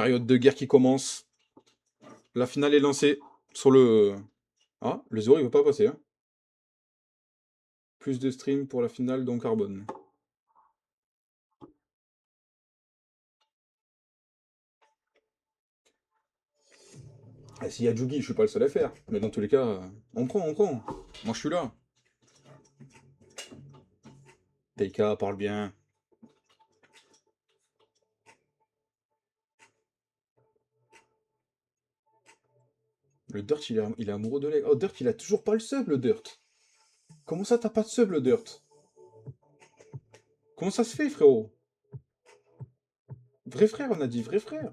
Période de guerre qui commence. La finale est lancée sur le... Ah, le 0 il veut pas passer. Hein. Plus de stream pour la finale dans Carbone. Ah, s'il y a Jugi, je suis pas le seul à faire. Mais dans tous les cas, on prend, on prend. Moi je suis là. Teika parle bien. Le Dirt, il est amoureux de l'aigle. Oh, Dirt, il a toujours pas le sub, le Dirt. Comment ça, t'as pas de sub, le Dirt? Comment ça se fait, frérot? Vrai frère, on a dit vrai frère.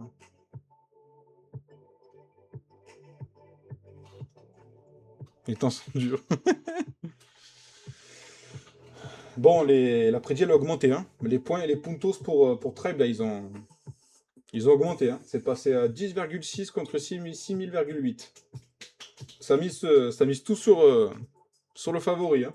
Les temps sont durs. Bon, la prédit, elle a augmenté. Hein. Les points et les puntos pour Tribe, là, ils ont augmenté. Hein. C'est passé à 10,6 contre 6,8. Ça mise tout sur le favori. Hein.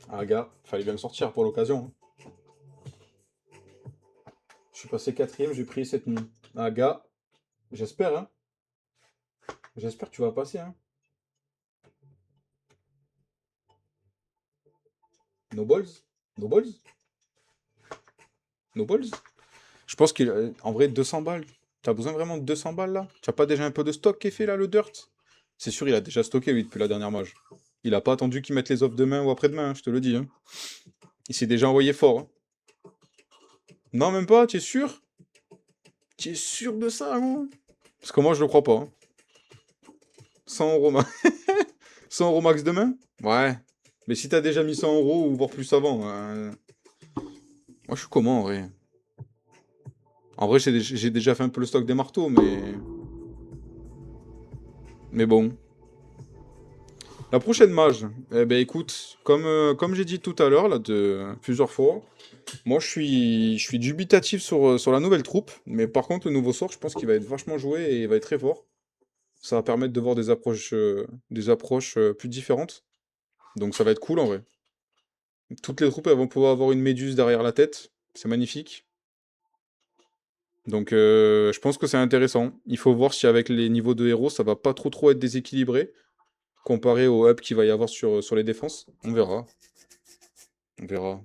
Ah, gars, fallait bien me sortir pour l'occasion. Hein. Je suis passé quatrième, j'ai pris cette nuit. Ah, gars, j'espère, hein. J'espère que tu vas passer, hein. No balls? No balls? No balls? Je pense qu'en vrai, 200 balles. T'as besoin vraiment de 200 balles, là? Tu as pas déjà un peu de stock qui est fait, là, le Dirt? C'est sûr, il a déjà stocké, lui, depuis la dernière mage. Il a pas attendu qu'ils mettent les offres demain ou après-demain, hein, je te le dis. Hein. Il s'est déjà envoyé fort. Hein. Non, même pas, tu es sûr? Tu es sûr de ça, gros? Parce que moi, je le crois pas. Hein. 100 euros, 100 euros max demain? Ouais. Mais si t'as déjà mis 100 euros ou voire plus avant, moi je suis comment en vrai? En vrai, j'ai déjà fait un peu le stock des marteaux, mais bon. La prochaine mage, eh ben écoute, comme j'ai dit tout à l'heure, là, plusieurs fois, moi je suis dubitatif sur la nouvelle troupe, mais par contre, le nouveau sort, je pense qu'il va être vachement joué et il va être très fort. Ça va permettre de voir des approches plus différentes. Donc ça va être cool en vrai. Toutes les troupes elles vont pouvoir avoir une méduse derrière la tête. C'est magnifique. Donc je pense que c'est intéressant. Il faut voir si avec les niveaux de héros, ça va pas trop être déséquilibré comparé au up qu'il va y avoir sur les défenses. On verra. On verra.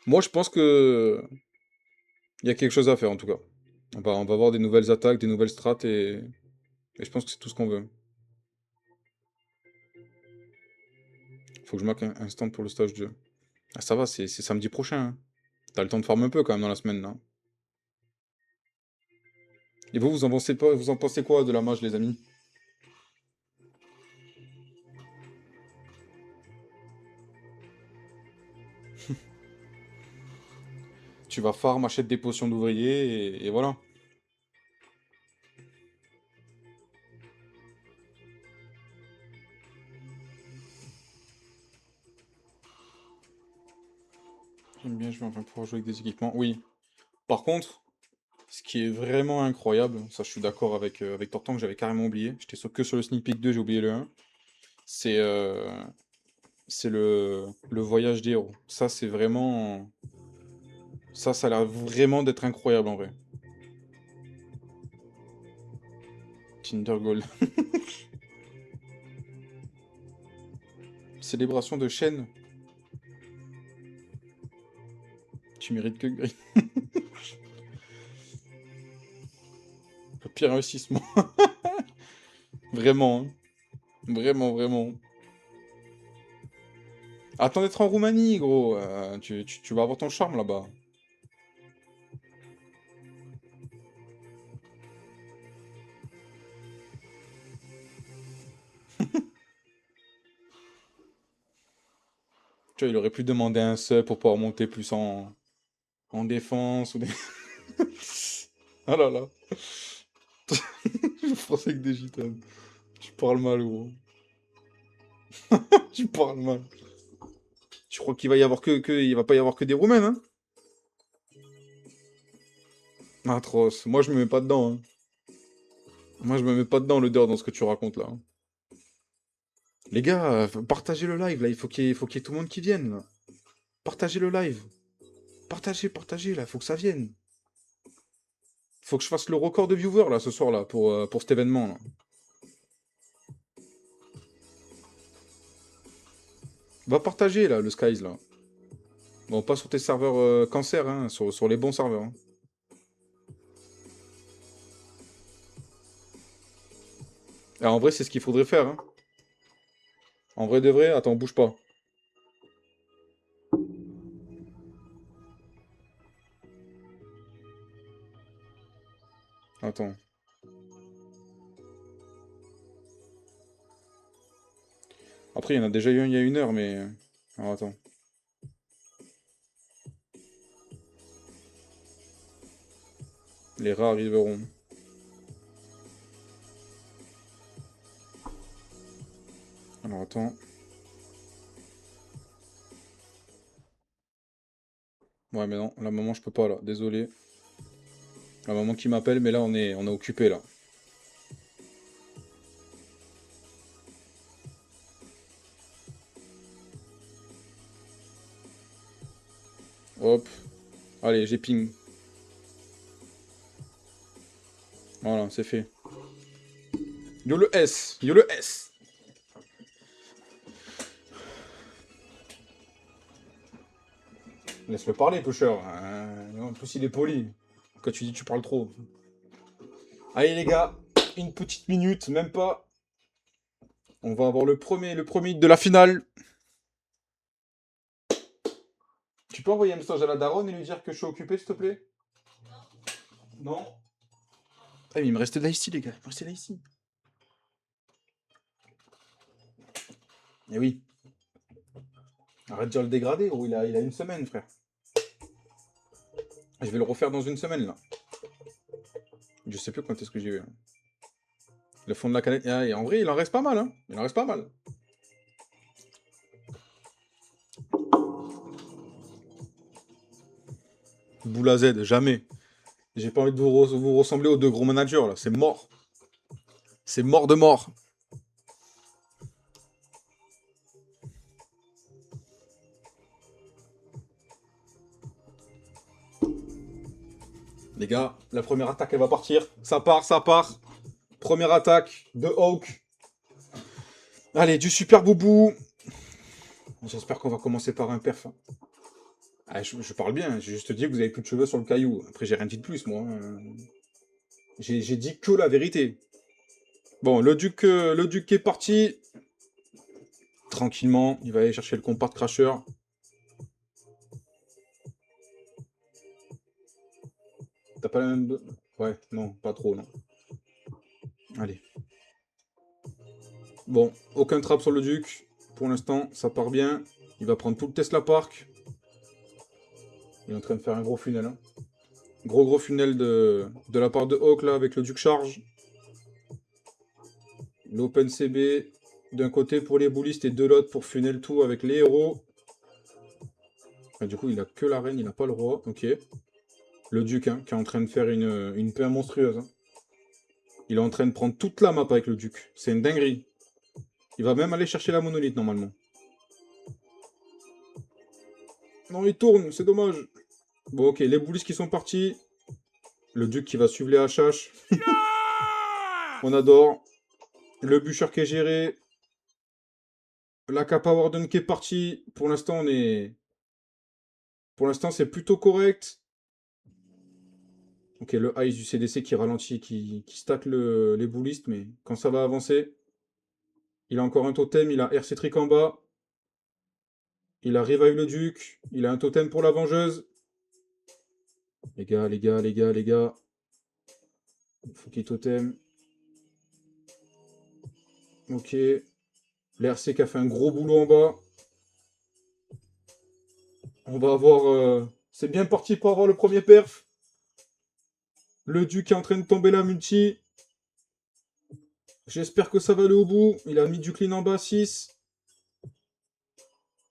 Moi je pense que il y a quelque chose à faire en tout cas. On va avoir des nouvelles attaques, des nouvelles strats et je pense que c'est tout ce qu'on veut. Faut que je marque un stand pour le stage 2. Ah ça va, c'est samedi prochain. Hein. T'as le temps de farmer un peu quand même dans la semaine là. Et vous en pensez pas, vous en pensez quoi de la mage les amis? Tu vas farm, achète des potions d'ouvrier et voilà. J'aime bien, je vais enfin pouvoir jouer avec des équipements. Oui. Par contre, ce qui est vraiment incroyable, ça je suis d'accord avec Tortan que j'avais carrément oublié. J'étais que sur le sneak peek 2, j'ai oublié le 1. C'est c'est le voyage des héros. Ça c'est vraiment. Ça a l'air vraiment d'être incroyable en vrai. Tinder Gold. Célébration de chaîne. Tu mérites que gris. Le pire investissement. Vraiment. Hein. Vraiment, vraiment. Attends d'être en Roumanie, gros. Tu vas avoir ton charme là-bas. Tu vois, il aurait pu demander un sub pour pouvoir monter plus en défense ou des... Ah là là. Je pensais que des gitanes. Tu parles mal, gros. Tu parles mal. Tu crois qu'il va y avoir il va pas y avoir que des Roumaines, hein? Atroce. Moi, je me mets pas dedans, hein. Moi, je me mets pas dedans l'odeur dans ce que tu racontes là. Hein. Les gars, partagez le live, là. Il faut qu'il y ait tout le monde qui vienne, là. Partagez le live. Partagez, là. Il faut que ça vienne. Faut que je fasse le record de viewers, là, ce soir, là, pour cet événement, là. Va partager, là, le Skies, là. Bon, pas sur tes serveurs cancer, hein, sur les bons serveurs, hein. Alors, en vrai, c'est ce qu'il faudrait faire, hein. En vrai de vrai, attends, bouge pas. Attends. Après, il y en a déjà eu un il y a 1 heure, mais... Alors, attends. Les rats arriveront. Alors, attends. Ouais, mais non, la maman, je peux pas, là. Désolé. La maman qui m'appelle, mais là, on est occupé, là. Hop. Allez, j'ai ping. Voilà, c'est fait. Yo le S. Yo le S. Laisse-le parler, pêcheur. En plus, il est poli. Quand tu dis tu parles trop. Allez, les gars. Une petite minute, même pas. On va avoir le premier hit de la finale. Tu peux envoyer un message à la daronne et lui dire que je suis occupé, s'il te plaît? Non? Ah, mais il me restait de l'ice, les gars. Il me restait de l'ice. Eh oui. Arrête de dire le dégradé, gros. Il a 1 semaine, frère. Je vais le refaire dans 1 semaine, là. Je sais plus quand est-ce que j'y vais, hein. Le fond de la canette. Ah, et en vrai, il en reste pas mal, hein. Il en reste pas mal. Boula Z, jamais. J'ai pas envie de vous ressembler aux 2 gros managers, là. C'est mort. C'est mort de mort. Les gars, la première attaque, elle va partir. Ça part, ça part. Première attaque de Hawk. Allez, du super boubou. J'espère qu'on va commencer par un perf, hein. Ah, je parle bien, j'ai juste dit que vous avez plus de cheveux sur le caillou. Après, j'ai rien dit de plus, moi, hein. J'ai dit que la vérité. Bon, le duc est parti. Tranquillement, il va aller chercher le compart crasher. T'as pas la même... Ouais, non, pas trop, non. Allez. Bon, aucun trap sur le duc. Pour l'instant, ça part bien. Il va prendre tout le Tesla Park. Il est en train de faire un gros funnel, hein. Gros funnel de la part de Hawk, là, avec le duc charge. L'Open CB d'un côté pour les boulistes et de l'autre pour funnel tout avec les héros. Et du coup, il a que la reine, il n'a pas le roi. Ok. Le duc, hein, qui est en train de faire une paix monstrueuse, hein. Il est en train de prendre toute la map avec le duc. C'est une dinguerie. Il va même aller chercher la monolithe, normalement. Non, il tourne, c'est dommage. Bon, ok, les boulistes qui sont partis. Le duc qui va suivre les HH. On adore. Le bûcher qui est géré. La Kappa Warden qui est partie. Pour l'instant, on est... Pour l'instant, c'est plutôt correct. Ok, le Ice du CDC qui ralentit, qui stack les boulistes, mais quand ça va avancer, il a encore un totem, il a RC Trick en bas, il a Revive le Duc, il a un totem pour la vengeuse. Les gars, il faut qu'il y ait totem. Ok, l'RC qui a fait un gros boulot en bas. On va avoir... C'est bien parti pour avoir le premier perf. Le Duc est en train de tomber la multi. J'espère que ça va aller au bout. Il a mis du clean en bas, 6.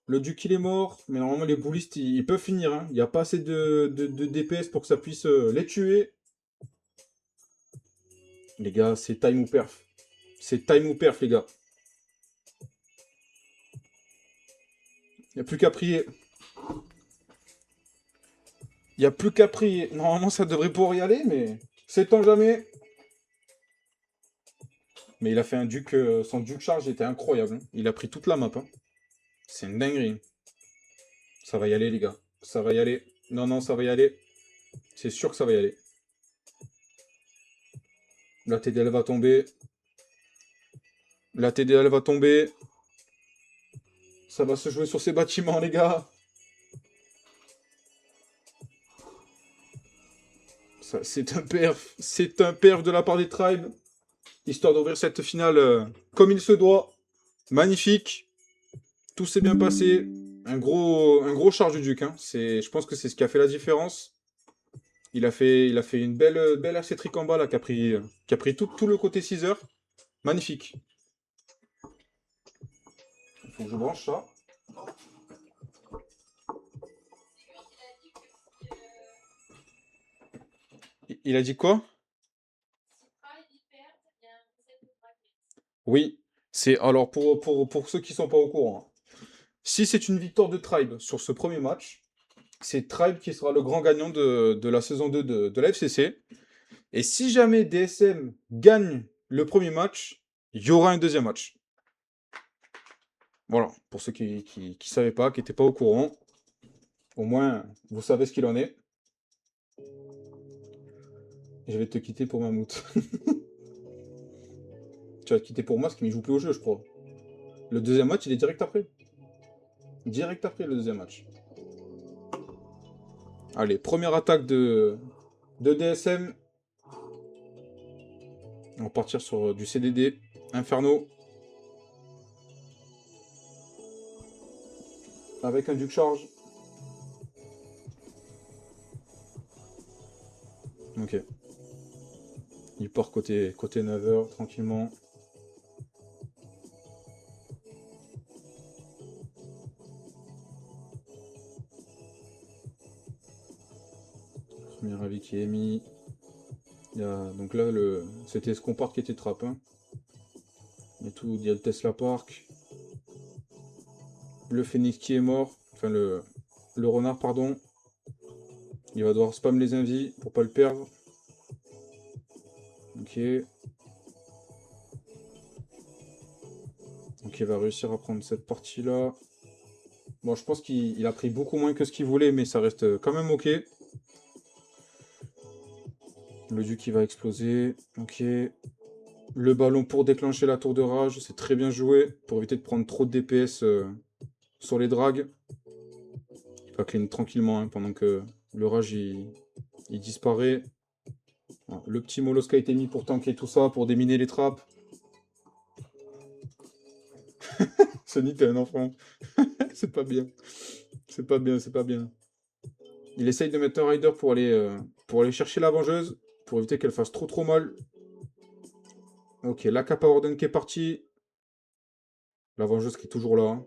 Le Duc, il est mort. Mais normalement, les boulistes, ils peuvent finir, hein. Il n'y a pas assez de DPS pour que ça puisse les tuer. Les gars, c'est time ou perf. C'est time ou perf, les gars. Il n'y a plus qu'à prier. Il n'y a plus qu'à prier. Normalement, ça devrait pouvoir y aller, mais... Sait-on jamais. Mais il a fait un duc... son duc charge était incroyable, hein. Il a pris toute la map, hein. C'est une dinguerie. Ça va y aller, les gars. Ça va y aller. Non, non, ça va y aller. C'est sûr que ça va y aller. La TDL va tomber. La TDL va tomber. Ça va se jouer sur ces bâtiments, les gars. C'est un perf. C'est un perf de la part des tribes. Histoire d'ouvrir cette finale comme il se doit. Magnifique. Tout s'est bien passé. Un gros charge du duc, hein. Je pense que c'est ce qui a fait la différence. Il a fait une belle acétrique en bas là, qui a pris tout le côté 6 heures. Magnifique. Il faut que je branche ça. Il a dit quoi? Oui. C'est alors pour ceux qui sont pas au courant, hein. Si c'est une victoire de Tribe sur ce premier match, c'est Tribe qui sera le grand gagnant de la saison 2 de la FCC. Et si jamais DSM gagne le premier match, il y aura un deuxième match. Voilà, pour ceux qui savaient pas, qui n'étaient pas au courant, au moins vous savez ce qu'il en est. Je vais te quitter pour Mammouth. Tu vas te quitter pour moi, parce qu'il ne joue plus au jeu, je crois. Le deuxième match, il est direct après. Direct après le deuxième match. Allez, première attaque de DSM. On va partir sur du CDD. Inferno. Avec un duc charge. Ok. Il part côté 9h, tranquillement. Premier avis qui est émis. Donc là, c'était Scompart qui était trap, hein. Il y a le Tesla Park. Le Phoenix qui est mort. Enfin, le renard, pardon. Il va devoir spam les invis pour pas le perdre. Ok. Donc il va réussir à prendre cette partie-là. Bon, je pense qu'il a pris beaucoup moins que ce qu'il voulait, mais ça reste quand même ok. Le duc qui va exploser. Ok. Le ballon pour déclencher la tour de rage. C'est très bien joué pour éviter de prendre trop de DPS sur les drags. Il va clean tranquillement, hein, pendant que le rage il disparaît. Voilà. Le petit Molos qui a été mis pour tanker tout ça, pour déminer les trappes. Sony, t'es un enfant. C'est pas bien. C'est pas bien, c'est pas bien. Il essaye de mettre un rider pour aller chercher la vengeuse, pour éviter qu'elle fasse trop mal. Ok, la Kappa Warden qui est partie. La vengeuse qui est toujours là, hein.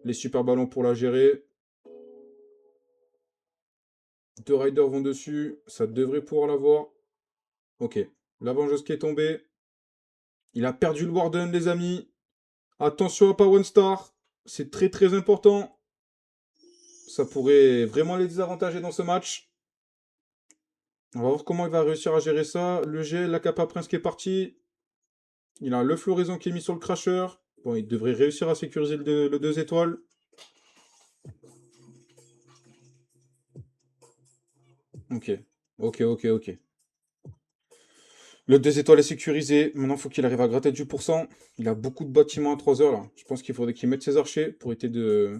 Les super ballons pour la gérer. Deux riders vont dessus. Ça devrait pouvoir l'avoir. Ok. La vengeuse qui est tombée. Il a perdu le Warden, les amis. Attention à pas one star. C'est très important. Ça pourrait vraiment les désavantager dans ce match. On va voir comment il va réussir à gérer ça. Le G, la Kappa Prince qui est parti. Il a le floraison qui est mis sur le crasher. Bon, il devrait réussir à sécuriser le 2 étoiles. Ok. Ok. Le 2 étoiles est sécurisé. Maintenant, il faut qu'il arrive à gratter du pourcent. Il a beaucoup de bâtiments à 3 heures là. Je pense qu'il faudrait qu'il mette ses archers pour essayer de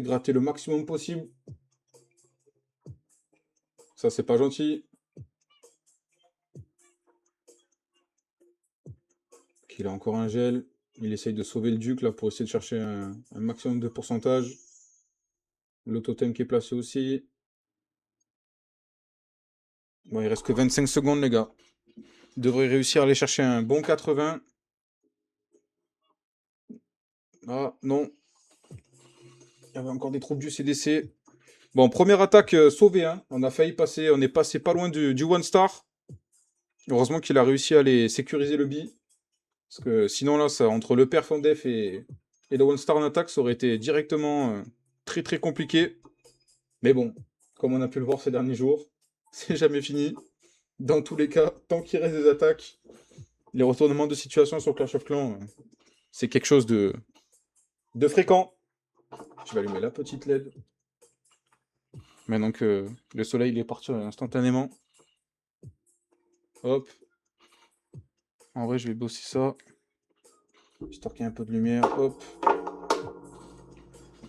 gratter le maximum possible. Ça, c'est pas gentil. Il a encore un gel. Il essaye de sauver le duc là pour essayer de chercher un maximum de pourcentage. Le totem qui est placé aussi. Bon, il reste que 25 secondes, les gars. Il devrait réussir à aller chercher un bon 80. Ah, non. Il y avait encore des troupes du CDC. Bon, première attaque sauvée, hein. On a failli passer, on est passé pas loin du one star. Heureusement qu'il a réussi à aller sécuriser le B. Parce que sinon, là, ça, entre le perf en def Et le one star en attaque, ça aurait été directement très très compliqué. Mais bon, comme on a pu le voir ces derniers jours, c'est jamais fini. Dans tous les cas, tant qu'il reste des attaques, les retournements de situation sur Clash of Clans, c'est quelque chose de fréquent. Je vais allumer la petite LED. Maintenant que le soleil il est parti instantanément. Hop. En vrai, je vais bosser ça. Histoire qu'il y ait un peu de lumière. Hop.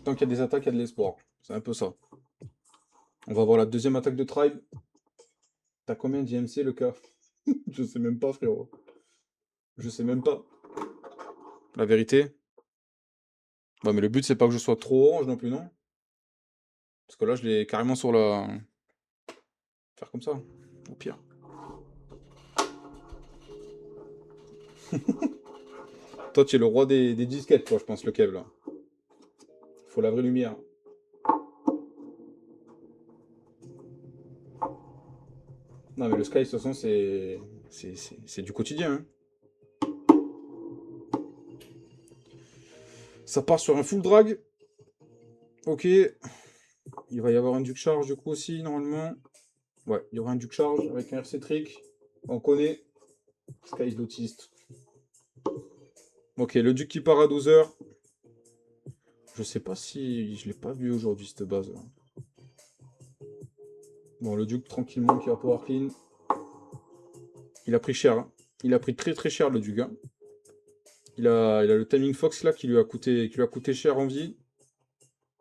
Tant qu'il y a des attaques, il y a de l'espoir. C'est un peu ça. On va voir la deuxième attaque de Tribe. T'as combien d'IMC le cas? Je sais même pas, frérot. Je sais même pas. La vérité. Bah, mais le but, c'est pas que je sois trop orange non plus, non? Parce que là, je l'ai carrément sur la... Faire comme ça, au pire. Toi, tu es le roi des disquettes, toi, je pense, le Kev, là. Faut la vraie lumière. Non, mais le Sky, de toute façon, c'est du quotidien, hein. Ça part sur un full drag. Ok. Il va y avoir un Duke Charge, du coup, aussi, normalement. Ouais, il y aura un Duke Charge avec un RC Trick. On connaît. Sky is l'autiste. Ok, le Duke qui part à 12h. Je sais pas si... Je l'ai pas vu aujourd'hui, cette base. Bon, le Duke, tranquillement, qui va power clean. Il a pris cher, hein. Il a pris très très cher, le Duke, hein. Il a le Timing Fox, là, qui lui a coûté cher en vie.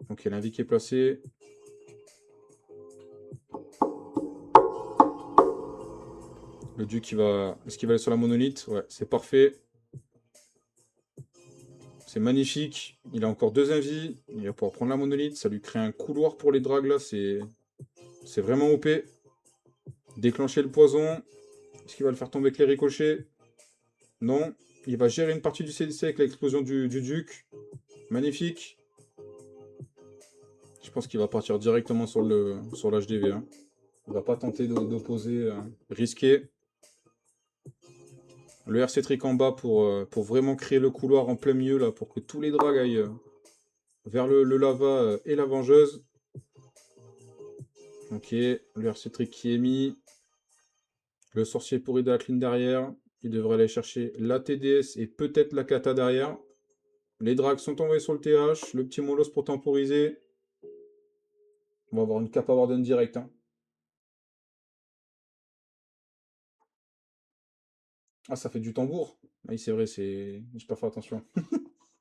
Donc, il y a l'invie qui est placé. Le Duke, est-ce qu'il va aller sur la monolithe? Ouais, c'est parfait. C'est magnifique. Il a encore 2 invies. Il va pouvoir prendre la monolithe. Ça lui crée un couloir pour les drags, là. C'est vraiment OP. Déclencher le poison. Est-ce qu'il va le faire tomber avec les ricochets? Non. Il va gérer une partie du CDC avec l'explosion du Duke. Magnifique. Je pense qu'il va partir directement sur l'HDV. Hein. Il va pas tenter d'opposer. Risqué. Le RC Trick en bas pour vraiment créer le couloir en plein milieu, là, pour que tous les drags aillent vers le lava et la vengeuse. Ok, le RC Trick qui est mis. Le sorcier pourri de la clean derrière. Il devrait aller chercher la TDS et peut-être la kata derrière. Les drags sont envoyés sur le TH. Le petit molos pour temporiser. On va avoir une Kappa Warden direct. Hein. Ah, ça fait du tambour. Ah oui, c'est vrai, c'est... J'ai pas fait attention.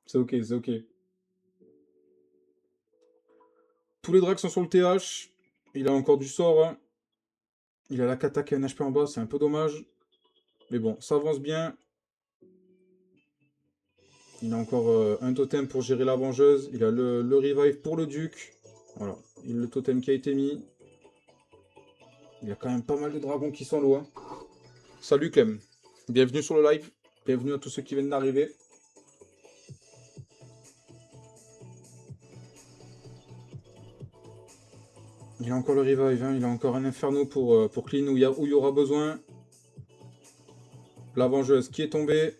C'est ok, c'est ok. Tous les drags sont sur le TH. Il a encore du sort. Hein. Il a la kata qui a un HP en bas, c'est un peu dommage. Mais bon, ça avance bien. Il a encore un totem pour gérer la vengeuse. Il a le revive pour le duc. Voilà, il a le totem qui a été mis. Il y a quand même pas mal de dragons qui sont loin. Salut Clem, bienvenue sur le live. Bienvenue à tous ceux qui viennent d'arriver. Il a encore le revive, hein. Il a encore un inferno pour clean où il y aura besoin. La vengeuse qui est tombée.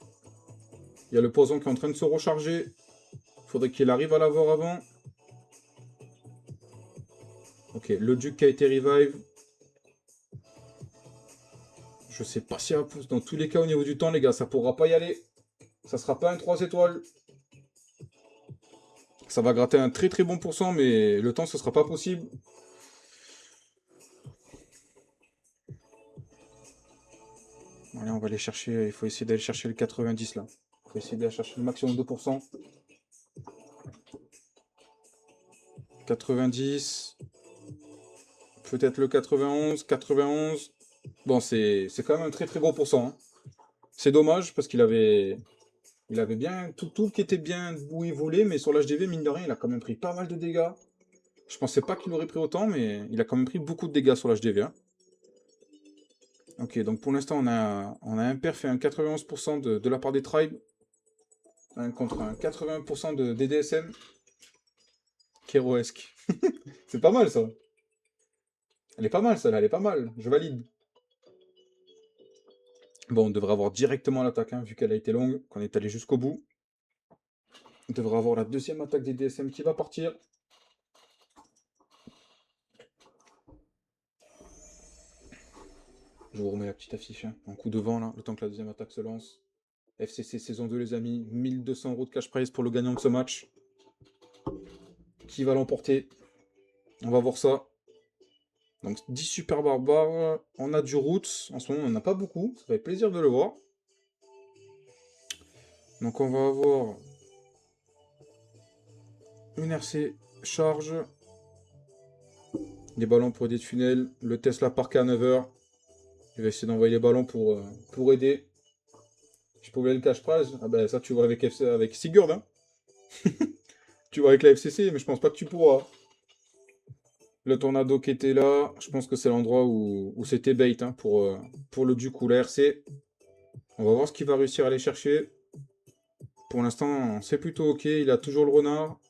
Il y a le poison qui est en train de se recharger. Il faudrait qu'il arrive à l'avoir avant. Ok, le duc qui a été revive. Je sais pas si elle pousse. Dans tous les cas, au niveau du temps, les gars, ça pourra pas y aller. Ça sera pas un 3 étoiles. Ça va gratter un très très bon pourcent, mais le temps, ce sera pas possible. Allez, on va aller chercher. Il faut essayer d'aller chercher le 90 là. Il faut essayer d'aller chercher le maximum de pourcents. 90. Peut-être le 91. 91. Bon, c'est quand même un très très gros pourcent. Hein. C'est dommage parce qu'il avait. Il avait bien tout qui était bien où il voulait, mais sur l'HDV, mine de rien, il a quand même pris pas mal de dégâts. Je pensais pas qu'il aurait pris autant, mais il a quand même pris beaucoup de dégâts sur l'HDV. Hein. Ok, donc pour l'instant, on a un perf et un 91% de la part des tribes. Contre un 80% de DDSM. Keroesque. C'est pas mal, ça. Elle est pas mal, celle-là, elle est pas mal. Je valide. Bon, on devrait avoir directement l'attaque, hein, vu qu'elle a été longue, qu'on est allé jusqu'au bout. On devrait avoir la deuxième attaque des DSM qui va partir. Je vous remets la petite affiche. Hein. Un coup de vent, là, le temps que la deuxième attaque se lance. FCC saison 2, les amis. 1200 € de cash prize pour le gagnant de ce match. Qui va l'emporter? On va voir ça. Donc 10 super barbares. On a du roots. En ce moment, on n'en a pas beaucoup. Ça fait plaisir de le voir. Donc on va avoir une RC charge. Des ballons pour aider de tunnel. Le Tesla parqué à 9h. Je vais essayer d'envoyer les ballons pour aider. Je pouvais le cash prize. Ah ben ça tu vois avec, avec Sigurd. Hein. Tu vois avec la FCC, mais je pense pas que tu pourras. Le tornado qui était là, je pense que c'est l'endroit où c'était bait hein, pour le duc ou la RC. On va voir ce qu'il va réussir à aller chercher. Pour l'instant, c'est plutôt ok. Il a toujours le renard.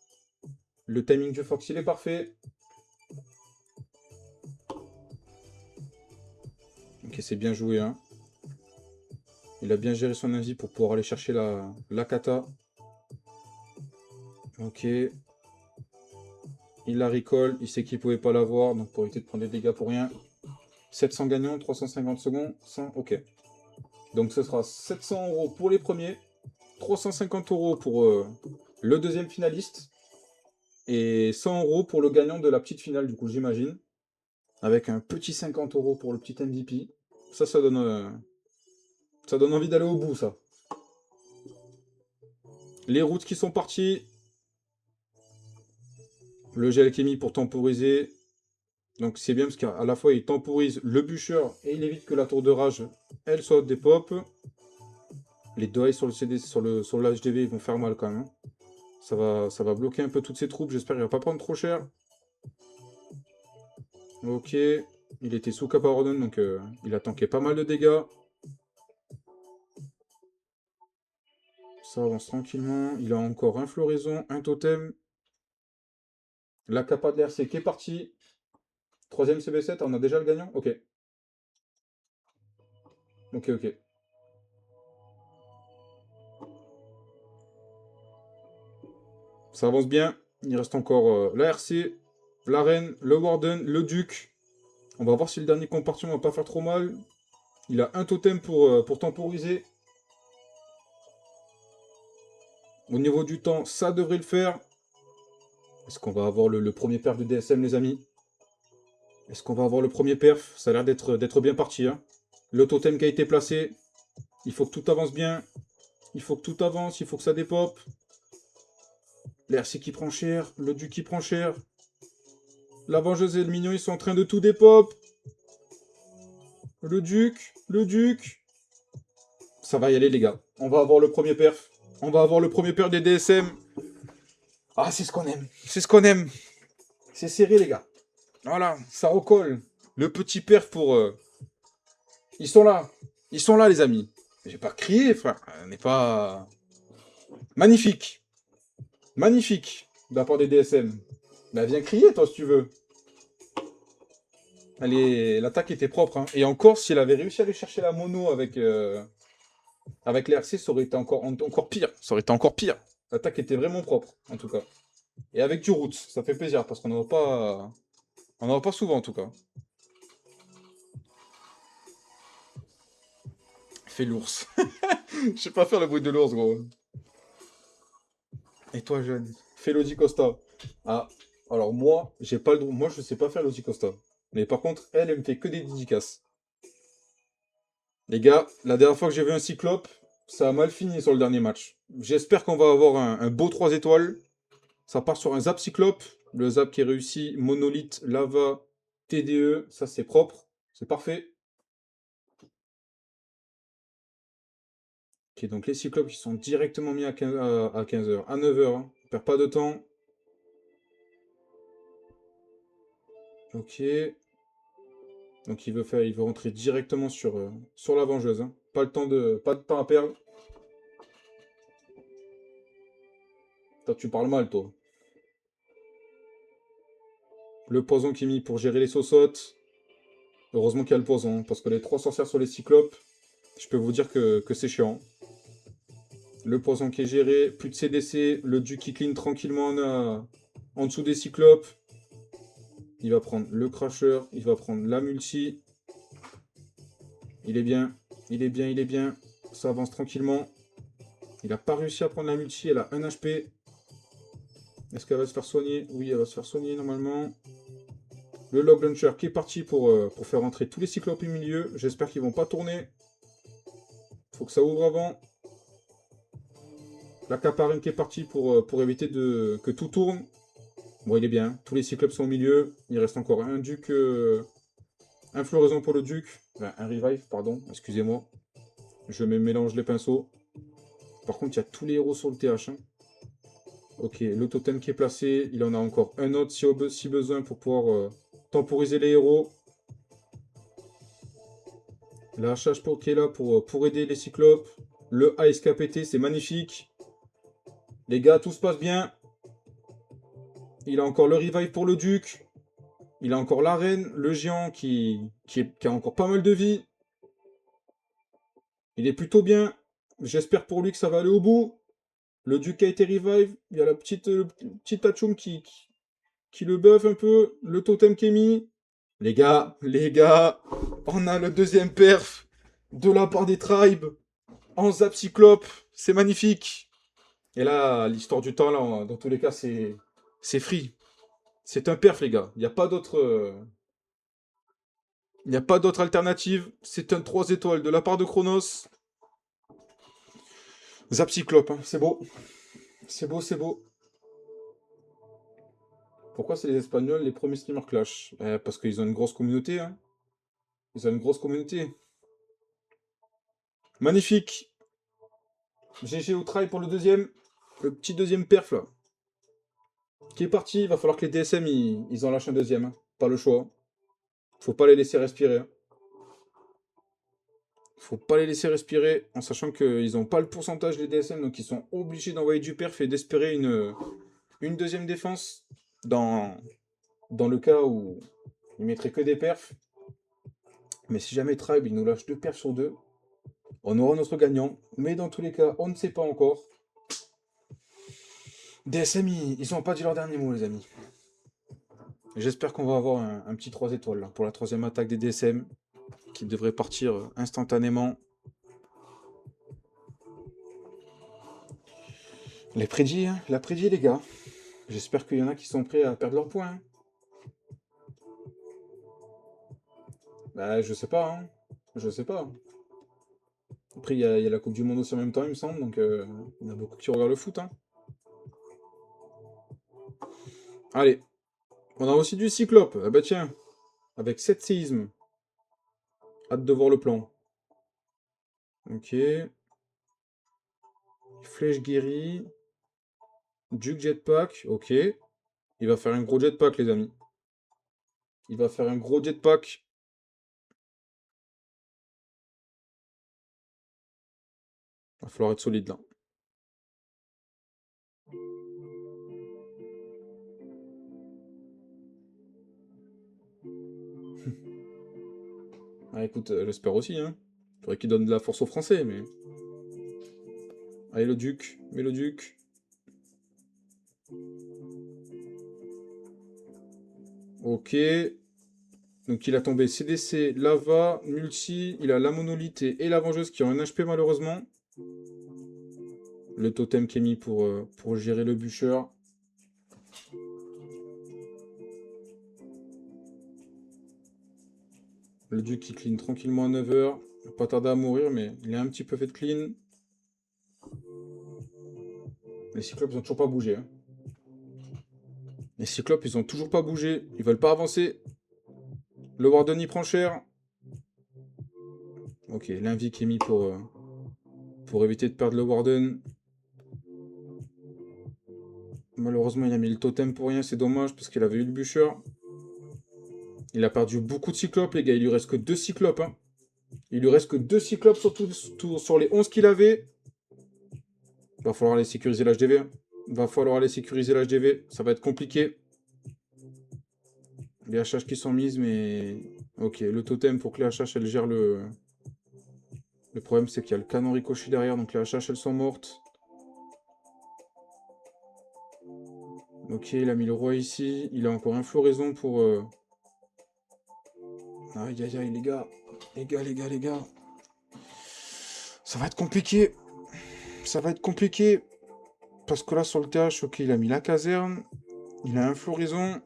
Le timing du Fox, il est parfait. Ok, c'est bien joué. Hein. Il a bien géré son avis pour pouvoir aller chercher la kata. Ok. Il la recall. Il sait qu'il pouvait pas l'avoir. Donc pour éviter de prendre des dégâts pour rien. 700 gagnants, 350 secondes. 100, ok. Donc ce sera 700 € pour les premiers. 350 € pour le deuxième finaliste. Et 100 € pour le gagnant de la petite finale, du coup, j'imagine. Avec un petit 50 € pour le petit MVP. Ça donne envie d'aller au bout, ça. Les routes qui sont parties. Le gel qui est mis pour temporiser. Donc c'est bien parce qu'à la fois il temporise le bûcheur et il évite que la tour de rage, elle saute des pop. Les doigts sur le CD, sur l'HDV, ils vont faire mal quand même. Hein. Ça va bloquer un peu toutes ces troupes. J'espère qu'il va pas prendre trop cher. Ok. Il était sous Caparodon, donc il a tanké pas mal de dégâts. Ça avance tranquillement. Il a encore un floraison, un totem. La capa de l'RC qui est partie. Troisième CB7, on a déjà le gagnant? Ok. Ok, ok. Ça avance bien. Il reste encore la RC, la reine, le warden, le duc. On va voir si le dernier compartiment va pas faire trop mal. Il a un totem pour temporiser. Au niveau du temps, ça devrait le faire. Est-ce qu'on va avoir le premier perf de DSM, les amis? Est-ce qu'on va avoir le premier perf? Ça a l'air d'être bien parti. Hein. Le totem qui a été placé. Il faut que tout avance bien. Il faut que tout avance. Il faut que ça dépop. L'RC qui prend cher. Le duc qui prend cher. La vengeuse et le mignon, ils sont en train de tout dépop. Le duc. Le duc. Ça va y aller, les gars. On va avoir le premier perf. On va avoir le premier perf des DSM. Ah, c'est ce qu'on aime. C'est ce qu'on aime. C'est serré, les gars. Voilà, ça recolle. Le petit perf pour... Ils sont là. Ils sont là, les amis. J'ai pas crié, frère. On n'est pas... Magnifique. Magnifique. De la part des DSM. Bah, viens crier, toi, si tu veux. Allez, l'attaque était propre. Hein. Et encore, s'il avait réussi à aller chercher la mono avec l'RC, ça aurait été encore pire. Ça aurait été encore pire. L'attaque était vraiment propre, en tout cas. Et avec du roots, ça fait plaisir, parce qu'on n'en a pas... On n'en a pas souvent, en tout cas. Fais l'ours. Je sais pas faire le bruit de l'ours, gros. Et toi, jeune? Fais l'Odi Costa. Ah, alors moi, j'ai pas le droit. Moi, je sais pas faire l'Odi Costa. Mais par contre, elle me fait que des dédicaces. Les gars, la dernière fois que j'ai vu un cyclope, ça a mal fini sur le dernier match. J'espère qu'on va avoir un beau 3 étoiles. Ça part sur un zap cyclope. Le zap qui est réussi. Monolithe, lava, TDE. Ça, c'est propre. C'est parfait. Ok, donc les cyclopes qui sont directement mis à 15h. À 9h. Hein. On perd pas de temps. Ok. Donc il veut rentrer directement sur la vengeuse. Hein. Pas de temps à perdre. Toi, tu parles mal, toi. Le poison qui est mis pour gérer les sauceottes. Heureusement qu'il y a le poison, parce que les 3 sorcières sur les cyclopes, je peux vous dire que c'est chiant. Le poison qui est géré. Plus de CDC. Le duc qui clean tranquillement en dessous des cyclopes. Il va prendre le crasher. Il va prendre la multi. Il est bien. Il est bien, il est bien. Ça avance tranquillement. Il n'a pas réussi à prendre la multi. Elle a 1 HP. Est-ce qu'elle va se faire soigner? Oui, elle va se faire soigner normalement. Le log launcher qui est parti pour faire entrer tous les cyclopes au milieu. J'espère qu'ils vont pas tourner. Faut que ça ouvre avant. La caparine qui est partie pour éviter que tout tourne. Bon, il est bien. Tous les cyclopes sont au milieu. Il reste encore un duc. Un floraison pour le duc. Enfin, un revive, pardon. Excusez-moi. Je me mélange les pinceaux. Par contre, il y a tous les héros sur le TH. Hein. Ok, le totem qui est placé. Il en a encore un autre si besoin pour pouvoir temporiser les héros. La HH qui est là pour aider les cyclopes. Le ASKPT, c'est magnifique. Les gars, tout se passe bien. Il a encore le revive pour le duc. Il a encore l'arène, le géant qui a encore pas mal de vie. Il est plutôt bien. J'espère pour lui que ça va aller au bout. Le duc a été revive. Il y a le petit Tachoum qui le buff un peu. Le totem qui est mis. Les gars, on a le deuxième perf de la part des tribes en Zap Cyclope. C'est magnifique. Et là, l'histoire du temps, là, dans tous les cas, c'est free. C'est un perf, les gars. Il n'y a pas d'autre... Il n'y a pas d'autre alternative. C'est un 3 étoiles de la part de Chronos. Zap Cyclope, hein. C'est beau. C'est beau, c'est beau. Pourquoi c'est les Espagnols les premiers streamers Clash? Parce qu'ils ont une grosse communauté. Hein. Ils ont une grosse communauté. Magnifique. GG au try pour le deuxième. Le petit deuxième perf là. Qui est parti. Il va falloir que les DSM ils en lâchent un deuxième. Hein. Pas le choix. Faut pas les laisser respirer. Hein. Faut pas les laisser respirer en sachant qu'ils n'ont pas le pourcentage des DSM. Donc ils sont obligés d'envoyer du perf et d'espérer une deuxième défense dans le cas où ils mettraient que des perfs. Mais si jamais Tribe il nous lâche 2 perfs sur 2, on aura notre gagnant. Mais dans tous les cas, on ne sait pas encore. DSM, ils n'ont pas dit leur dernier mot, les amis. J'espère qu'on va avoir un petit 3 étoiles là, pour la troisième attaque des DSM, qui devrait partir instantanément. Les prédits, hein, la prédit, les gars. J'espère qu'il y en a qui sont prêts à perdre leurs points. Hein. Bah, je sais pas, hein. Je sais pas. Après, il y a la Coupe du Monde aussi en même temps, il me semble, donc il y en a beaucoup qui regardent le foot. Hein. Allez, on a aussi du Cyclope. Ah bah tiens, avec 7 séismes. Hâte de voir le plan. Ok. Flèche guérie. Duke jetpack. Ok. Il va faire un gros jetpack, les amis. Il va faire un gros jetpack. Va falloir être solide là. Ah, écoute, j'espère aussi, hein. Faudrait qu'il donne de la force aux Français, mais... Allez, le duc. Mets le duc. Ok. Donc il a tombé CDC, Lava, Multi. Il a la monolithe et la vengeuse qui ont un HP malheureusement. Le totem qui est mis pour gérer le bûcheur. Le duc qui clean tranquillement à 9h. Il va pas tarder à mourir, mais il est un petit peu fait de clean. Les cyclopes ils ont toujours pas bougé. Hein. Les cyclopes ils ont toujours pas bougé. Ils veulent pas avancer. Le Warden il prend cher. Ok, l'invi qui est mis pour éviter de perdre le Warden. Malheureusement il a mis le totem pour rien, c'est dommage parce qu'il avait eu le bûcheur. Il a perdu beaucoup de cyclopes les gars, il lui reste que 2 cyclopes. Hein. Il lui reste que 2 cyclopes sur les 11 qu'il avait. Va falloir aller sécuriser l'HDV. Va falloir aller sécuriser l'HDV. Ça va être compliqué. Les HH qui sont mises, mais... Ok, le totem pour que les HH, elles gèrent le... Le problème, c'est qu'il y a le canon ricochet derrière, donc les HH, elles sont mortes. Ok, il a mis le roi ici. Il a encore un floraison pour... Aïe, aïe, aïe, les gars. Les gars, les gars, les gars. Ça va être compliqué. Ça va être compliqué. Parce que là, sur le TH, ok, il a mis la caserne. Il a un floraison.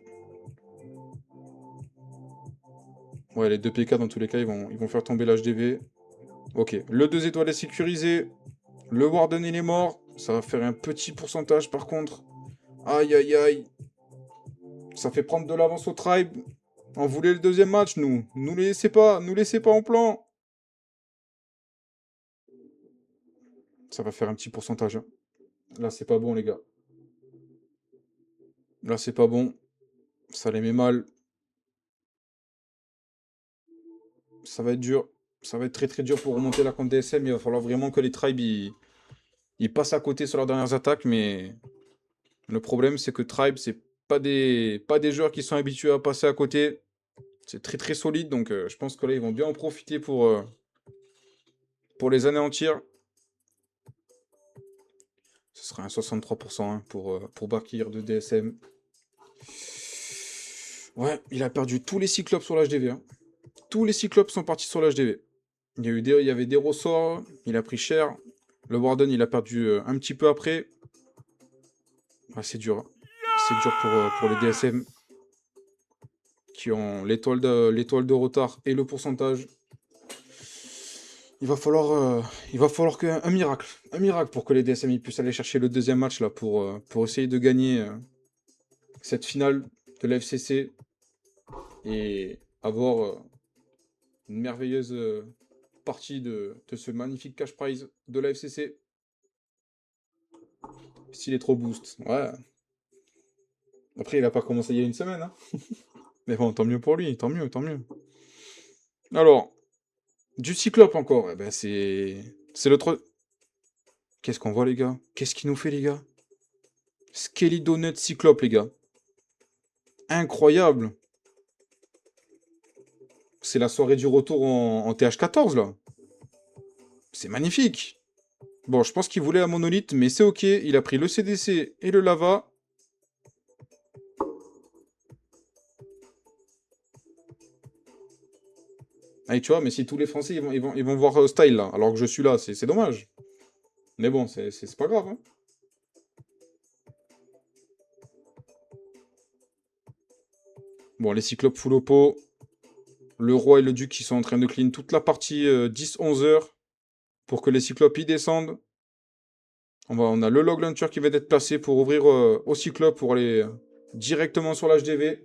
Ouais, les deux PK, dans tous les cas, ils vont faire tomber l'HDV. Ok, le 2 étoiles est sécurisé. Le Warden, il est mort. Ça va faire un petit pourcentage, par contre. Aïe, aïe, aïe. Ça fait prendre de l'avance au Tribe. On voulait le deuxième match, nous. Nous les laissez pas. Nous laissez pas en plan. Ça va faire un petit pourcentage, hein. Là, c'est pas bon, les gars. Là, c'est pas bon. Ça les met mal. Ça va être dur. Ça va être très très dur pour remonter la compte DSM. Il va falloir vraiment que les tribes ils passent à côté sur leurs dernières attaques. Mais le problème, c'est que Tribe, c'est pas des joueurs qui sont habitués à passer à côté. C'est très très solide. Donc je pense que là, ils vont bien en profiter pour les anéantir. Ce sera un 63% hein, pour Bakir de DSM. Ouais, il a perdu tous les Cyclopes sur l'HDV. Hein. Tous les Cyclopes sont partis sur l'HDV. Il y avait des ressorts, il a pris cher. Le Warden, il a perdu un petit peu après. Ah, c'est dur. Hein. C'est dur pour les DSM qui ont l'étoile de retard et le pourcentage. Il va falloir un miracle. Un miracle pour que les DSM ils puissent aller chercher le deuxième match là pour essayer de gagner cette finale de la FCC et avoir une merveilleuse partie de ce magnifique cash prize de la FCC. S'il est trop boost. Ouais. Après, il a pas commencé il y a une semaine. Hein. Mais bon, tant mieux pour lui. Tant mieux, tant mieux. Alors, du Cyclope encore. Eh ben, c'est le 3. Qu'est-ce qu'on voit, les gars? Qu'est-ce qu'il nous fait, les gars? Skelly Donut Cyclope, les gars. Incroyable. C'est la soirée du retour en TH14, là. C'est magnifique. Bon, je pense qu'il voulait la monolithe, mais c'est ok. Il a pris le CDC et le lava. Allez, tu vois, mais si tous les Français ils vont voir Style là, alors que je suis là, c'est dommage. Mais bon, c'est pas grave. Hein. Bon, les Cyclopes full oppo. Le roi et le duc qui sont en train de clean toute la partie 10-11 heures pour que les Cyclopes y descendent. On a le log launcher qui va être placé pour ouvrir au Cyclope pour aller directement sur l'HDV.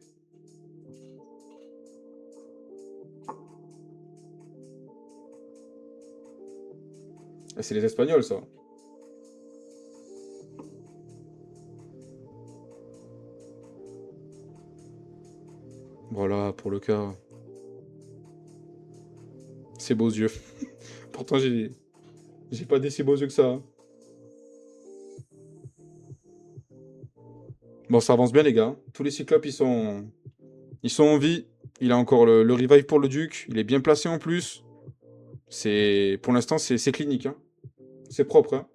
C'est les Espagnols, ça. Voilà, pour le cas. Ses beaux yeux. Pourtant, j'ai pas des si beaux yeux que ça. Hein. Bon, ça avance bien, les gars. Tous les Cyclopes, ils sont en vie. Il a encore le revive pour le duc. Il est bien placé en plus. Pour l'instant, c'est clinique. Hein. C'est propre. Hein.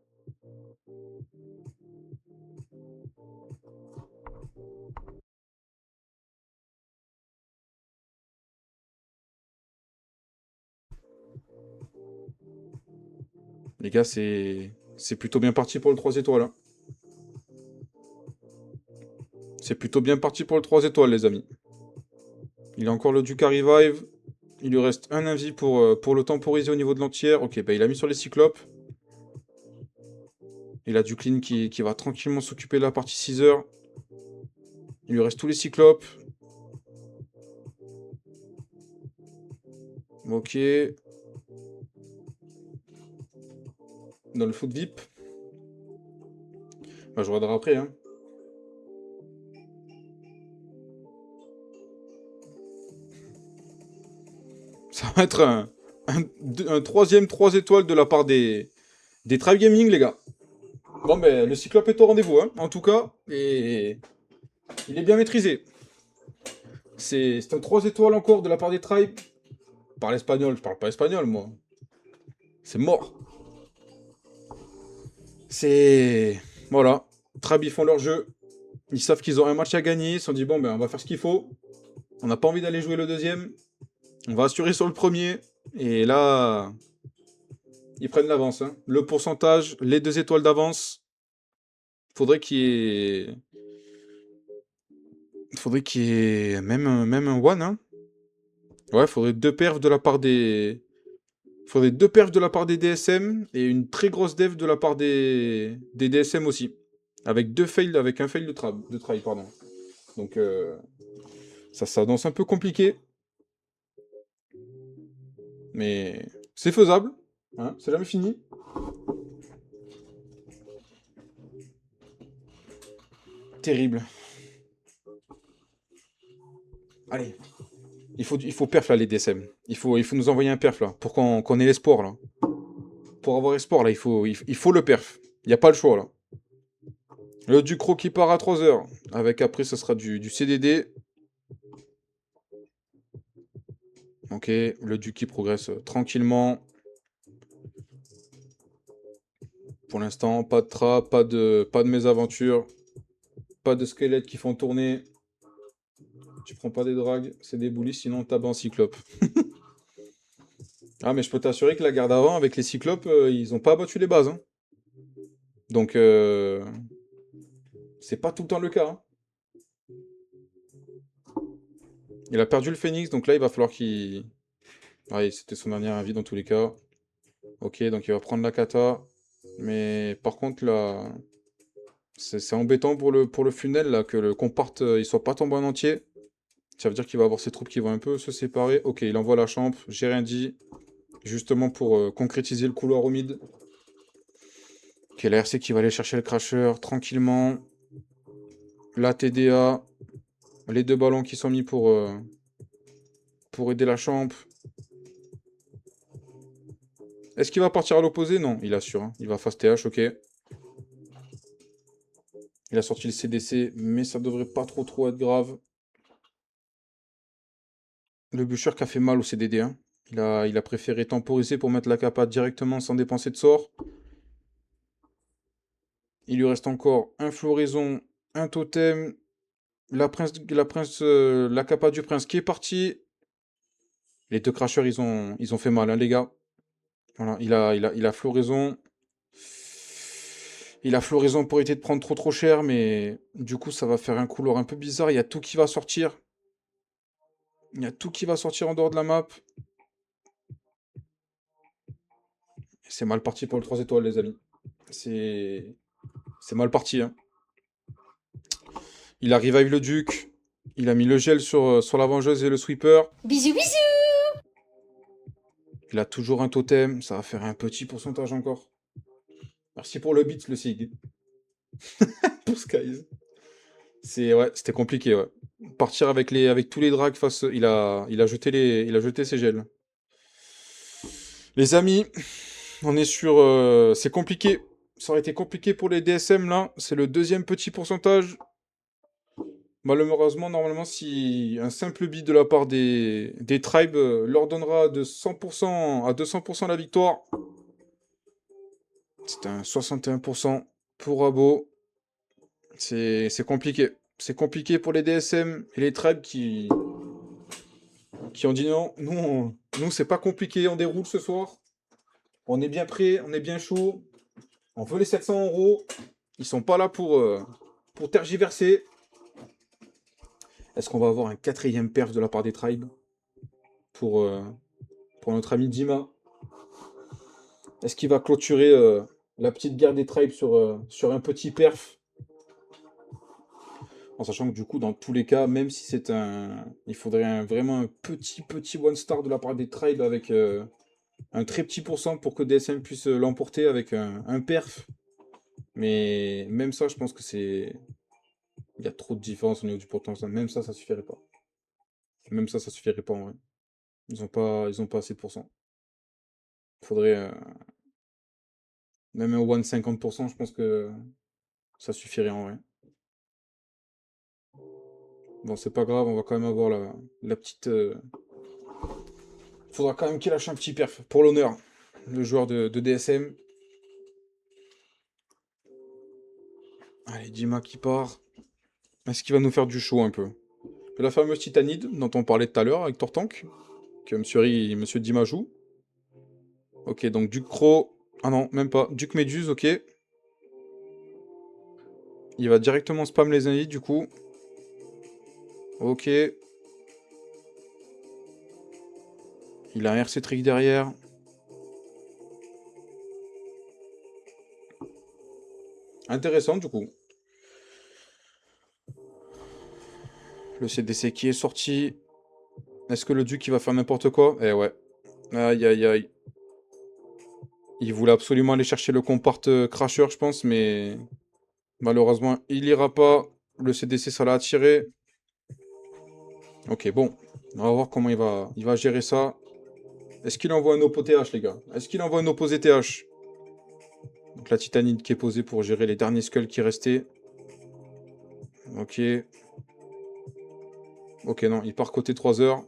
Les gars, c'est plutôt bien parti pour le 3 étoiles. Hein. C'est plutôt bien parti pour le 3 étoiles, les amis. Il a encore le duc à revive. Il lui reste un invi pour le temporiser au niveau de l'entière. Ok, bah il a mis sur les cyclopes. Il a du clean qui va tranquillement s'occuper de la partie 6 heures. Il lui reste tous les cyclopes. Ok. Dans le foot VIP. Bah, je regarderai après. Hein. Ça va être un troisième 3 étoiles de la part des Tribe Gaming, les gars. Bon, ben, le cyclope est au rendez-vous, hein, en tout cas. Et il est bien maîtrisé. C'est un 3 étoiles encore de la part des Tribe. Je parle espagnol, je parle pas espagnol, moi. C'est mort. C'est... Voilà. Tribe, ils font leur jeu. Ils savent qu'ils ont un match à gagner. Ils se sont dit, bon, ben, on va faire ce qu'il faut. On n'a pas envie d'aller jouer le deuxième. On va assurer sur le premier. Et là, ils prennent l'avance. Hein. Le pourcentage, les 2 étoiles d'avance. Faudrait qu'il y ait... Faudrait qu'il y ait même un one. Hein. Ouais, faudrait 2 perfs de la part des... Faudrait 2 perfs de la part des DSM et une très grosse dev de la part des DSM aussi. Avec 2 fails, avec un fail de try, pardon. Donc, ça s'annonce un peu compliqué. Mais c'est faisable. Hein, c'est jamais fini. Terrible. Allez. Il faut perf là, les DSM. Il faut nous envoyer un perf là. Pour qu'on ait l'espoir là. Pour avoir espoir là, il faut le perf. Il n'y a pas le choix là. Le Ducro qui part à 3h. Avec après, ça sera du CDD. Ok, le Duc qui progresse tranquillement. Pour l'instant, pas de trap, pas de mésaventure. Pas de squelettes qui font tourner. Tu prends pas des drags, c'est des boulis, sinon t'as en cyclope. Ah, mais je peux t'assurer que la garde avant, avec les cyclopes, ils ont pas battu les bases. Hein. Donc, c'est pas tout le temps le cas. Hein. Il a perdu le phénix, donc là, il va falloir qu'il... Ouais, c'était son dernier avis dans tous les cas. Ok, donc il va prendre la kata. Mais par contre, là... C'est embêtant pour le funnel, là, que le compart, il soit pas tombé en entier. Ça veut dire qu'il va avoir ses troupes qui vont un peu se séparer. Ok, il envoie la champ, j'ai rien dit. Justement pour concrétiser le couloir au mid. Ok, la RC qui va aller chercher le crasher tranquillement. La TDA. Les 2 ballons qui sont mis pour aider la champ. Est-ce qu'il va partir à l'opposé? Non, il assure. Hein. Il va fast TH, ok. Il a sorti le CDC, mais ça devrait pas trop être grave. Le bûcheur qui a fait mal au CDD. Hein. Il a préféré temporiser pour mettre la capa directement sans dépenser de sort. Il lui reste encore un floraison, un totem, la capa du prince qui est partie. Les 2 crashers, ils ont fait mal, hein, les gars. Voilà, il a floraison. Il a floraison pour éviter de prendre trop cher, mais du coup, ça va faire un couloir un peu bizarre. Il y a tout qui va sortir. Il y a tout qui va sortir en dehors de la map. C'est mal parti pour le 3 étoiles, les amis. C'est mal parti. Hein. Il arrive avec le duc. Il a mis le gel sur la vengeuse et le sweeper. Bisous, bisous. Il a toujours un totem. Ça va faire un petit pourcentage encore. Merci pour le beat, le SIG. Pour Skies. Ouais, c'était compliqué, ouais. Partir avec tous les drags face. Il a jeté ses gels. Les amis, on est sur. C'est compliqué. Ça aurait été compliqué pour les DSM là. C'est le 2e petit pourcentage. Malheureusement, normalement, si un simple bid de la part des tribes leur donnera de 100% à 200% la victoire. C'est un 61% pour Abo. C'est compliqué. C'est compliqué pour les DSM et les tribes qui ont dit non. Nous c'est pas compliqué, on déroule ce soir. On est bien prêt, on est bien chaud. On veut les 700 €. Ils sont pas là pour tergiverser. Est-ce qu'on va avoir un 4e perf de la part des tribes pour notre ami Dima? Est-ce qu'il va clôturer la petite guerre des tribes sur un petit perf? En sachant que du coup, dans tous les cas, même si c'est il faudrait vraiment un petit one star de la part des tribes avec un très petit pourcent pour que DSM puisse l'emporter avec un perf. Mais même ça, je pense que c'est... Il y a trop de différence au niveau du potentiel. Même ça suffirait pas. Même ça suffirait pas en vrai. Ils ont pas assez de pourcent. Il faudrait même un one 50%, je pense que ça suffirait en vrai. Bon, c'est pas grave, on va quand même avoir la petite... Faudra quand même qu'il lâche un petit perf pour l'honneur. Le joueur de DSM. Allez, Dima qui part. Est-ce qu'il va nous faire du show un peu? La fameuse titanide dont on parlait tout à l'heure avec Tortank, que Monsieur Dima joue. Ok, donc Duc Cro... Ah non, même pas. Duc Méduse, ok. Il va directement spam les invits, du coup. Ok. Il a un RC Trick derrière. Intéressant, du coup. Le CDC qui est sorti. Est-ce que le Duc, il va faire n'importe quoi? Eh ouais. Aïe, aïe, aïe. Il voulait absolument aller chercher le compart Crasher, je pense, mais... Malheureusement, il ira pas. Le CDC, ça l'a attiré. Ok, bon. On va voir comment il va gérer ça. Est-ce qu'il envoie un oppo TH, les gars? Est-ce qu'il envoie un opposé TH? Donc la titanite qui est posée pour gérer les derniers skulls qui restaient. Ok. Ok, non, il part côté 3 heures.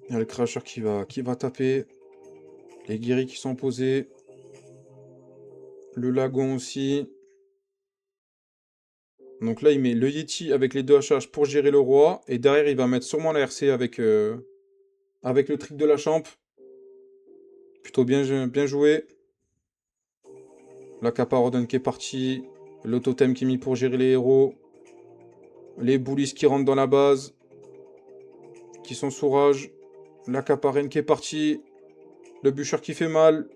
Il y a le crasher qui va taper. Les guéris qui sont posés. Le lagon aussi. Donc là, il met le Yeti avec les deux HH pour gérer le roi. Et derrière, il va mettre sûrement la RC avec le trick de la champ. Plutôt bien joué. La Caparodon qui est partie. Le totem qui est mis pour gérer les héros. Les bullies qui rentrent dans la base. Qui sont sous rage. La Caparine qui est partie. Le bûcher qui fait mal.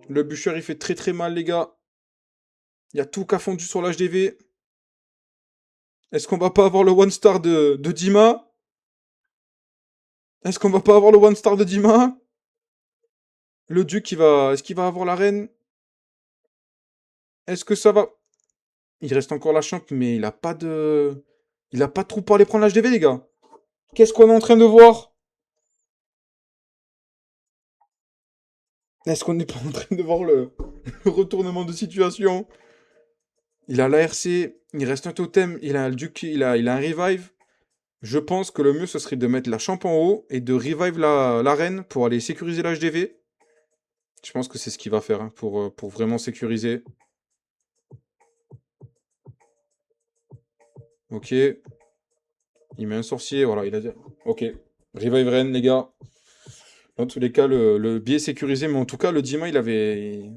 Le bûcher il fait très très mal les gars. Il y a tout qui a fondu sur l'HDV. Est-ce qu'on va pas avoir le one star de Dima? Est-ce qu'on va pas avoir le one star de Dima? Le duc est-ce qu'il va avoir la reine? Est-ce que ça va? Il reste encore la champ, mais il a pas de... Il a pas trop pour aller prendre l'HDV les gars. Qu'est-ce qu'on est en train de voir? Est-ce qu'on n'est pas en train de voir le retournement de situation? Il a l'ARC, il reste un totem, il a le duc, il a un revive. Je pense que le mieux, ce serait de mettre la champ en haut et de revive la reine pour aller sécuriser l'HDV. Je pense que c'est ce qu'il va faire hein, pour vraiment sécuriser. Ok. Il met un sorcier, voilà, il a dit... Ok. Revive reine, les gars. Dans tous les cas, le biais est sécurisé, mais en tout cas, le Dima, il avait...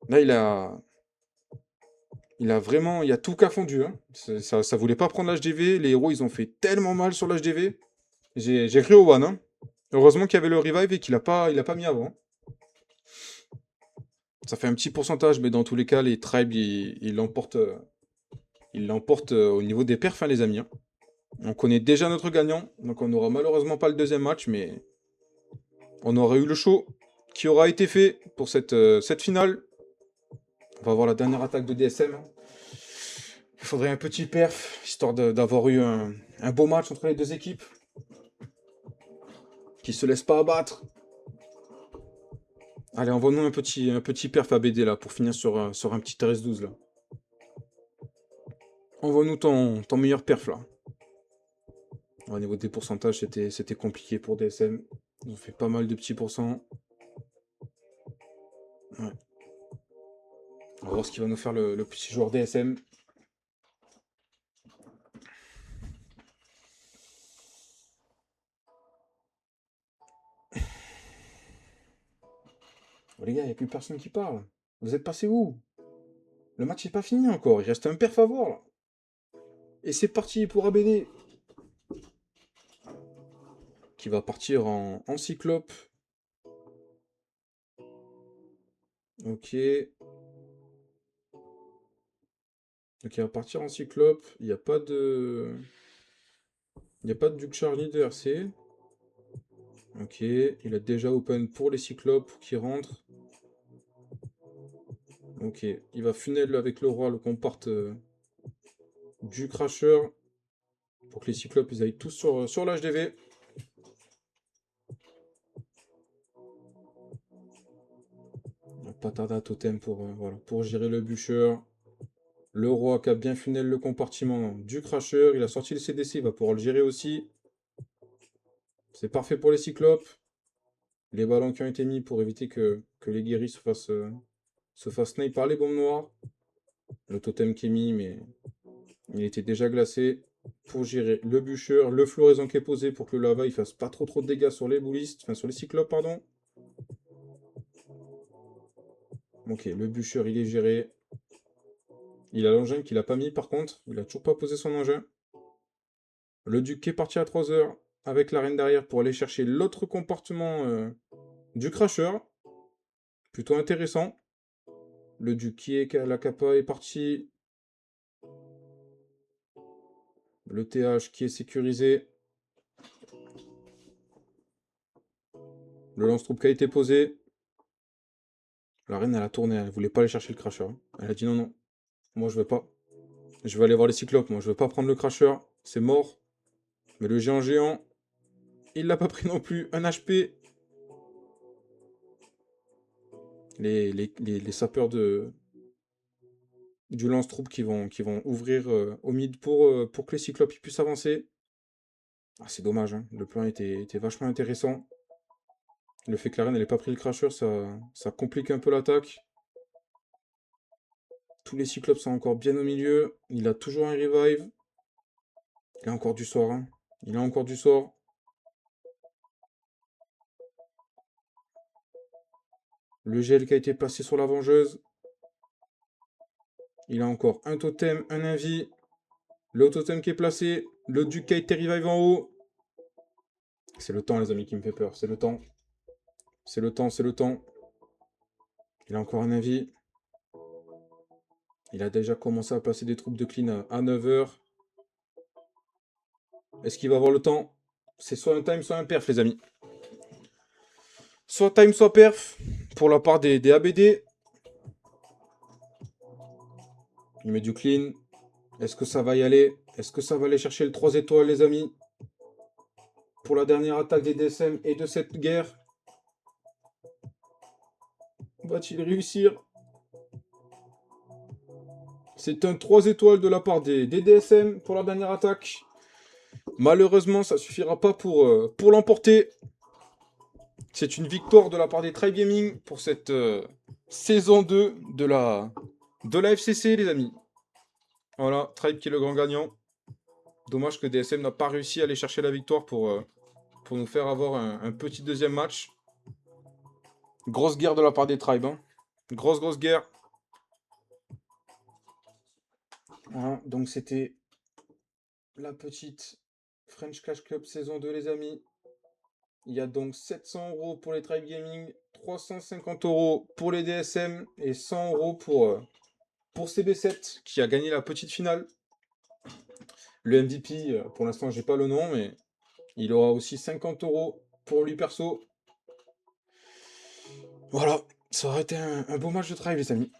Là, il a vraiment... Il y a tout qu'à fondu. Hein. Ça voulait pas prendre l'HDV. Les héros, ils ont fait tellement mal sur l'HDV. J'ai cru au one. Hein. Heureusement qu'il y avait le revive et qu'il a pas mis avant. Ça fait un petit pourcentage, mais dans tous les cas, les tribes, ils l'emportent au niveau des perfs, hein, les amis. Hein. On connaît déjà notre gagnant, donc on n'aura malheureusement pas le deuxième match, mais on aura eu le show qui aura été fait pour cette finale. On va voir la dernière attaque de DSM. Hein. Il faudrait un petit perf, histoire d'avoir eu un beau match entre les deux équipes. Qui se laissent pas abattre. Allez, envoie-nous un petit perf à BD là, pour finir sur un petit RS12 là. Envoie-nous ton meilleur perf là. Au niveau des pourcentages, c'était compliqué pour DSM. Ils ont fait pas mal de petits pourcents. Ouais. On va voir ce qu'il va nous faire le petit joueur DSM. Oh, les gars, il n'y a plus personne qui parle. Vous êtes passé où? Le match n'est pas fini encore. Il reste un perf à voir là. Et c'est parti pour ABD. Qui va partir en cyclope. Ok. Donc il va partir en cyclope. Il n'y a pas de... Il n'y a pas de Duke Charlie de RC. Ok. Il a déjà open pour les cyclopes qui rentrent. Ok. Il va funnel avec le roi, le compart du crasher. Pour que les cyclopes ils aillent tous sur l'HDV. Patada totem voilà, pour gérer le bûcher. Le roi qui a bien funnel le compartiment du crasher. Il a sorti le CDC, il va pouvoir le gérer aussi. C'est parfait pour les cyclopes. Les ballons qui ont été mis pour éviter que les guéris se fassent se fasse snipe par les bombes noires. Le totem qui est mis, mais il était déjà glacé. Pour gérer le bûcheur, le floraison qui est posé pour que le lava il fasse pas trop de dégâts sur les boulistes, enfin sur les cyclopes, pardon. Ok, le bûcheur il est géré. Il a l'engin qu'il a pas mis par contre, il a toujours pas posé son engin. Le duc qui est parti à 3 heures avec la reine derrière pour aller chercher l'autre comportement du crasher. Plutôt intéressant. Le duc qui est la capa est parti. Le TH qui est sécurisé. Le lance-troupe qui a été posé. La reine, elle a tourné, elle voulait pas aller chercher le crasher. Elle a dit non, non, moi je veux pas. Je vais aller voir les cyclopes, moi je veux pas prendre le crasher. C'est mort. Mais le géant, il l'a pas pris non plus. Un HP. Les sapeurs du lance-troupe qui vont ouvrir au mid pour que les cyclopes puissent avancer. Ah, c'est dommage, hein. Le plan était vachement intéressant. Le fait que la reine n'ait pas pris le crasher, ça complique un peu l'attaque. Tous les cyclopes sont encore bien au milieu. Il a toujours un revive. Il a encore du sort, hein. Il a encore du sort. Le gel qui a été placé sur la vengeuse. Il a encore un totem, un invi. Le totem qui est placé. Le duc qui a été revive en haut. C'est le temps, les amis, qui me fait peur. C'est le temps. C'est le temps, c'est le temps. Il a encore un invi. Il a déjà commencé à placer des troupes de clean à 9h. Est-ce qu'il va avoir le temps? C'est soit un time, soit un perf, les amis. Soit time, soit perf. Pour la part des ABD. Il met du clean. Est-ce que ça va y aller? Est-ce que ça va aller chercher le 3 étoiles, les amis? Pour la dernière attaque des DSM et de cette guerre. Va-t-il réussir? C'est un 3 étoiles de la part des DSM pour la dernière attaque. Malheureusement, ça suffira pas pour l'emporter. C'est une victoire de la part des Tribe Gaming pour cette saison 2 de la FCC, les amis. Voilà, Tribe qui est le grand gagnant. Dommage que DSM n'a pas réussi à aller chercher la victoire pour nous faire avoir un petit deuxième match. Grosse guerre de la part des Tribes. Hein. Grosse guerre. Voilà, donc c'était la petite French Clash Club saison 2, les amis. Il y a donc 700 € pour les Tribe Gaming, 350 € pour les DSM et 100 € pour CB7 qui a gagné la petite finale. Le MVP, pour l'instant, j'ai pas le nom, mais il aura aussi 50 € pour lui perso. Voilà, ça aurait été un beau match de Tribe, les amis.